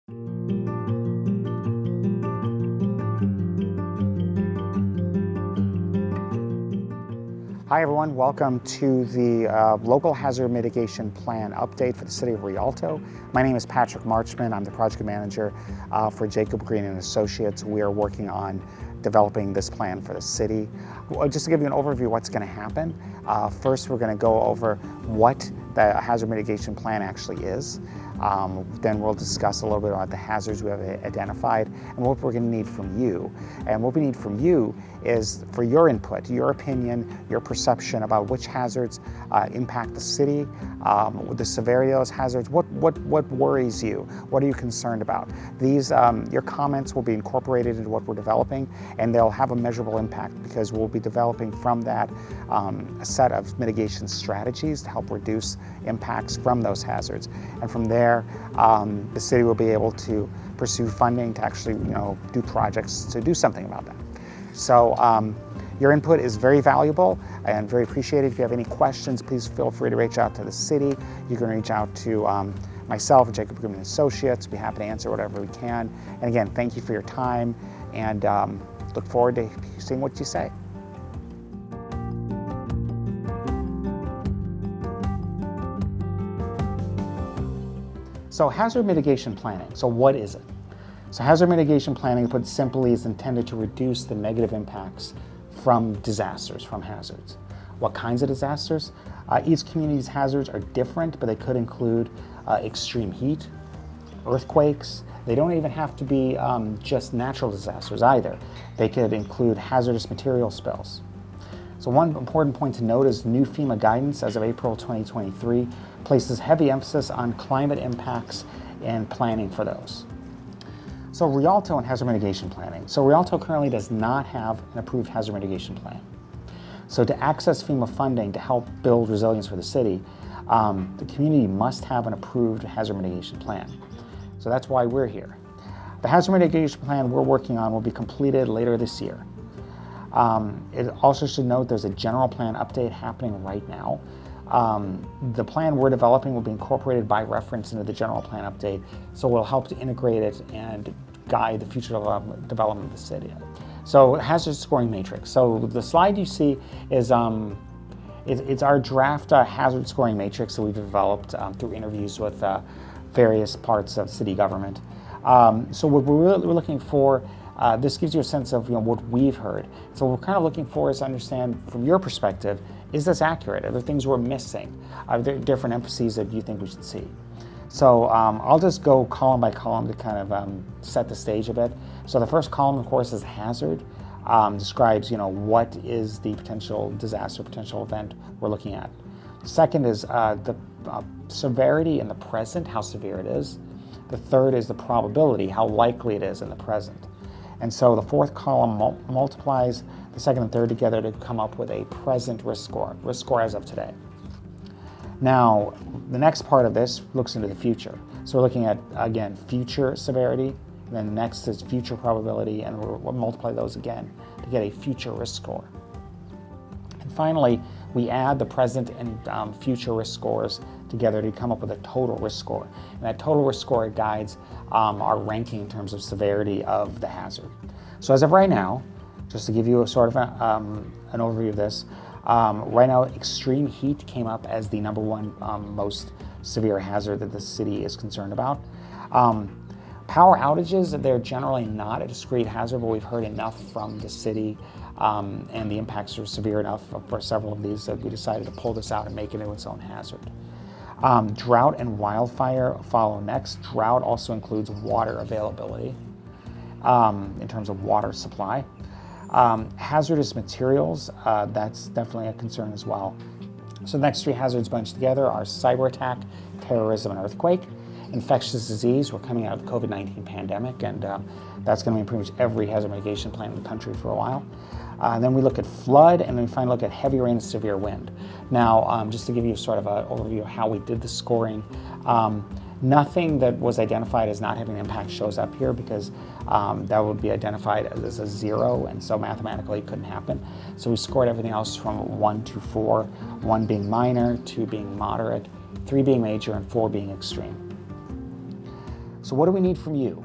Hi everyone, welcome to the Local Hazard Mitigation Plan update for the City of Rialto. My name is Patrick Marchman. I'm the project manager for Jacob Green and Associates. We are working on developing this plan for the city. Just to give you an overview of what's going to happen, first we're going to go over what the hazard mitigation plan actually is. Then we'll discuss a little bit about the hazards we have identified and what we're going to need from you. And what we need from you is for your input, your opinion, your perception about which hazards impact the city, the severity of those hazards, what worries you, what are you concerned about. These, your comments will be incorporated into what we're developing, and they'll have a measurable impact because we'll be developing from that a set of mitigation strategies to help reduce impacts from those hazards. And from there, the city will be able to pursue funding to actually, do projects to do something about that. So your input is very valuable and very appreciated. If you have any questions, please feel free to reach out to the city. You can reach out to myself and Jacob Green and Associates. We'll be happy to answer whatever we can. And again, thank you for your time, and look forward to seeing what you say. So hazard mitigation planning, so what is it? So hazard mitigation planning, put simply, is intended to reduce the negative impacts from disasters, from hazards. What kinds of disasters? Each community's hazards are different, but they could include extreme heat, earthquakes. They don't even have to be just natural disasters either. They could include hazardous material spills. So one important point to note is new FEMA guidance as of April 2023 places heavy emphasis on climate impacts and planning for those. So Rialto and hazard mitigation planning. So Rialto currently does not have an approved hazard mitigation plan. So to access FEMA funding to help build resilience for the city, the community must have an approved hazard mitigation plan. So that's why we're here. The hazard mitigation plan we're working on will be completed later this year. It also should note there's a general plan update happening right now. The plan we're developing will be incorporated by reference into the general plan update, so we'll help to integrate it and guide the future development of the city. So hazard scoring matrix. So the slide you see is it's our draft hazard scoring matrix that we've developed through interviews with various parts of city government. So what we're looking for, this gives you a sense of what we've heard. So what we're kind of looking for is to understand from your perspective, is this accurate? Are there things we're missing? Are there different emphases that you think we should see? So I'll just go column by column to kind of set the stage a bit. So the first column, of course, is hazard. Describes what is the potential disaster, potential event we're looking at. The second is the severity in the present, how severe it is. The third is the probability, how likely it is in the present. And so the fourth column multiplies the second and third together to come up with a present risk score as of today. Now, the next part of this looks into the future. So we're looking at, again, future severity, and then next is future probability, and we'll multiply those again to get a future risk score. And finally, we add the present and future risk scores together to come up with a total risk score. And that total risk score guides our ranking in terms of severity of the hazard. So as of right now, just to give you a sort of an overview of this, right now extreme heat came up as the number one most severe hazard that the city is concerned about. Power outages, they're generally not a discrete hazard, but we've heard enough from the city and the impacts are severe enough for several of these that we decided to pull this out and make it into its own hazard. Drought and wildfire follow next. Drought also includes water availability in terms of water supply. Hazardous materials, that's definitely a concern as well. So the next three hazards bunched together are cyber attack, terrorism, and earthquake. Infectious disease, we're coming out of the COVID-19 pandemic, and that's going to be in pretty much every hazard mitigation plan in the country for a while. Then we look at flood, and then we finally look at heavy rain and severe wind. Now, just to give you sort of an overview of how we did the scoring, nothing that was identified as not having an impact shows up here because that would be identified as a 0, and so mathematically it couldn't happen. So we scored everything else from 1 to 4, 1 being minor, 2 being moderate, 3 being major, and 4 being extreme. So what do we need from you?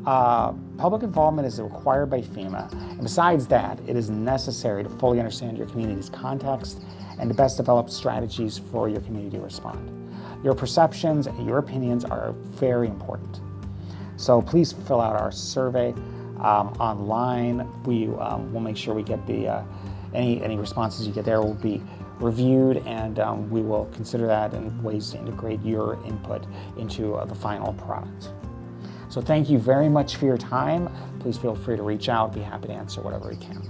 Public involvement is required by FEMA, and besides that, it is necessary to fully understand your community's context and to best develop strategies for your community to respond. Your perceptions and your opinions are very important. So please fill out our survey online. We will make sure we get the any responses you get there will be reviewed, and we will consider that in ways to integrate your input into the final product. So thank you very much for your time. Please feel free to reach out. Be happy to answer whatever we can.